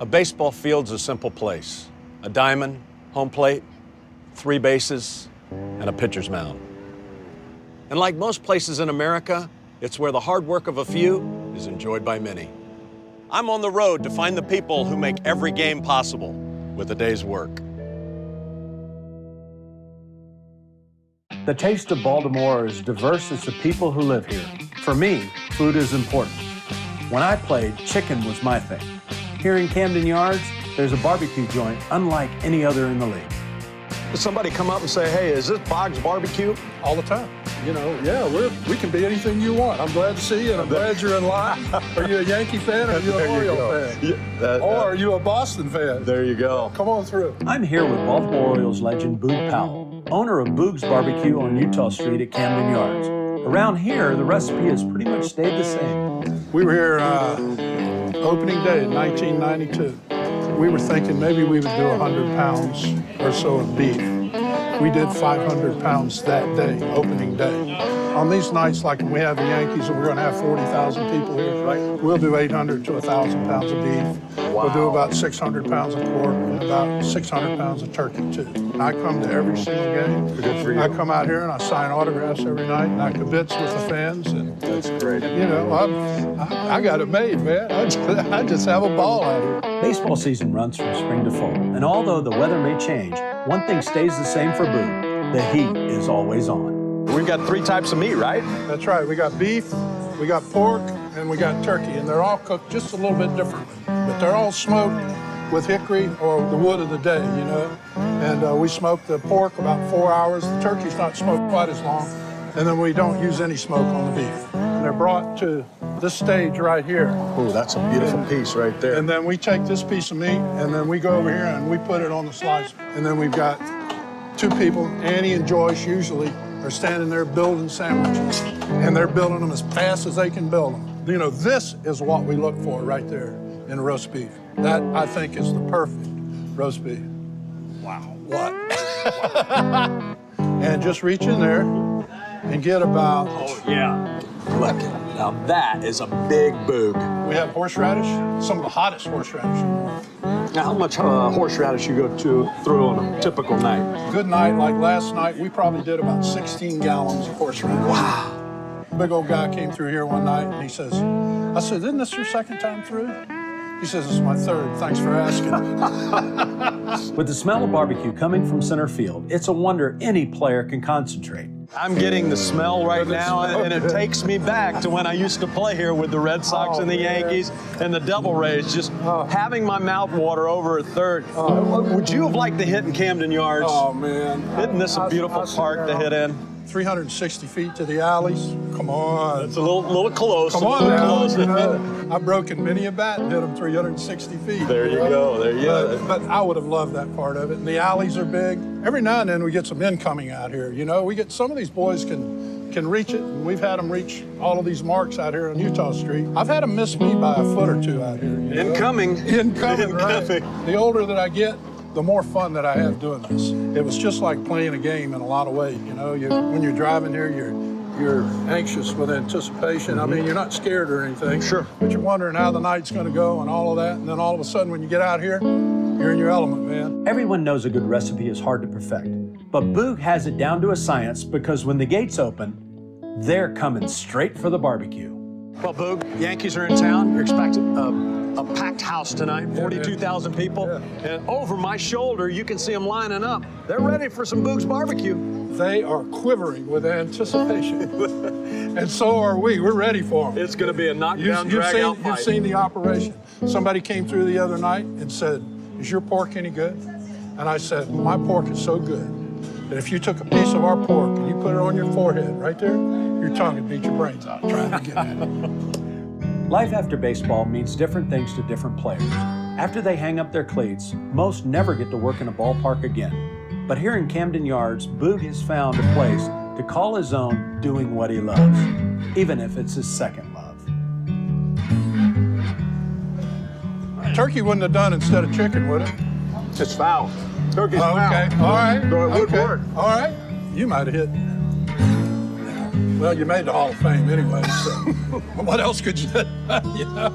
A baseball field's a simple place. A diamond, home plate, 3 bases, and a pitcher's mound. And like most places in America, it's where the hard work of a few is enjoyed by many. I'm on the road to find the people who make every game possible with a day's work. The taste of Baltimore is diverse as the people who live here. For me, food is important. When I played, chicken was my thing. Here in Camden Yards, there's a barbecue joint unlike any other in the league. Does somebody come up and say, hey, is this Boggs barbecue? All the time. You know, yeah, we can be anything you want. I'm glad to see you, and I'm glad you're in line. Are you a Yankee fan, or are you an Oriole fan? Or are you a Boston fan? There you go. Come on through. I'm here with Baltimore Orioles legend Boog Powell, owner of Boog's Barbecue on Utah Street at Camden Yards. Around here, the recipe has pretty much stayed the same. We were here opening day in 1992. We were thinking maybe we would do 100 pounds or so of beef. We did 500 pounds that day, opening day. On these nights, like when we have the Yankees and we're going to have 40,000 people here, right? We'll do 800 to 1,000 pounds of beef. Wow. We'll do about 600 pounds of pork and about 600 pounds of turkey, too. And I come to every single game. Good for you. I come out here and I sign autographs every night, and I kibitz with the fans. And that's great. you know, I got it made, man. I just have a ball out here. Baseball season runs from spring to fall, and although the weather may change, one thing stays the same for Boog: the heat is always on. We've got 3 types of meat, right? That's right. We got beef, we got pork, and we got turkey, and they're all cooked just a little bit differently. But they're all smoked with hickory or the wood of the day, you know. And we smoke the pork about 4 hours. The turkey's not smoked quite as long. And then we don't use any smoke on the beef. And they're brought to this stage right here. Oh, that's a beautiful piece right there. And then we take this piece of meat, and then we go over here and we put it on the slice. And then we've got 2 people, Annie and Joyce usually, are standing there building sandwiches. And they're building them as fast as they can build them. You know, this is what we look for right there in roast beef. That, I think, is the perfect roast beef. Wow, what? And just reach in there and get about... Oh, yeah. Look, now that is a big Boog. We have horseradish, some of the hottest horseradish in the world. Now, how much horseradish you go through on a typical night? Good night, like last night, we probably did about 16 gallons of horseradish. Wow. A big old guy came through here one night, and he says, I said, isn't this your second time through? He says, it's my third. Thanks for asking. With the smell of barbecue coming from center field, it's a wonder any player can concentrate. I'm getting the smell right now, and it takes me back to when I used to play here with the Red Sox and the Yankees and the Devil Rays, just having my mouth water over at third. Would you have liked to hit in Camden Yards? Oh, man. Isn't this a beautiful park to hit in? 360 feet to the alleys. Come on. It's a little close. Come on now. You know, I've broken many a bat and hit them 360 feet. There you go. There you go. But I would have loved that part of it. And the alleys are big. Every now and then we get some incoming out here. You know, we get some of these boys can reach it. And we've had them reach all of these marks out here on Utah Street. I've had them miss me by a foot or 2 out here. You know? Incoming. Right? The older that I get, the more fun that I have doing this. It was just like playing a game in a lot of ways. You know, when you're driving here, you're anxious with anticipation. I mean, you're not scared or anything. Sure. But you're wondering how the night's going to go and all of that. And then all of a sudden, when you get out here, you're in your element, man. Everyone knows a good recipe is hard to perfect, but Boog has it down to a science because when the gates open, they're coming straight for the barbecue. Well, Boog, Yankees are in town. You're expecting a packed house tonight, 42,000 people. Yeah. And over my shoulder, you can see them lining up. They're ready for some Boog's barbecue. They are quivering with anticipation. And so are we. We're ready for them. It's going to be a knockdown, drag-out fight. You've seen the operation. Somebody came through the other night and said, is your pork any good? And I said, my pork is so good that if you took a piece of our pork and you put it on your forehead right there, your tongue would beat your brains out trying to get at it. Life after baseball means different things to different players. After they hang up their cleats, most never get to work in a ballpark again. But here in Camden Yards, Boog has found a place to call his own doing what he loves, even if it's his second love. Turkey wouldn't have done instead of chicken, would it? It's foul. Turkey's foul. Okay, all right. So it would work. All right. You might have hit. Well, you made the Hall of Fame anyway, so what else could you do? You know?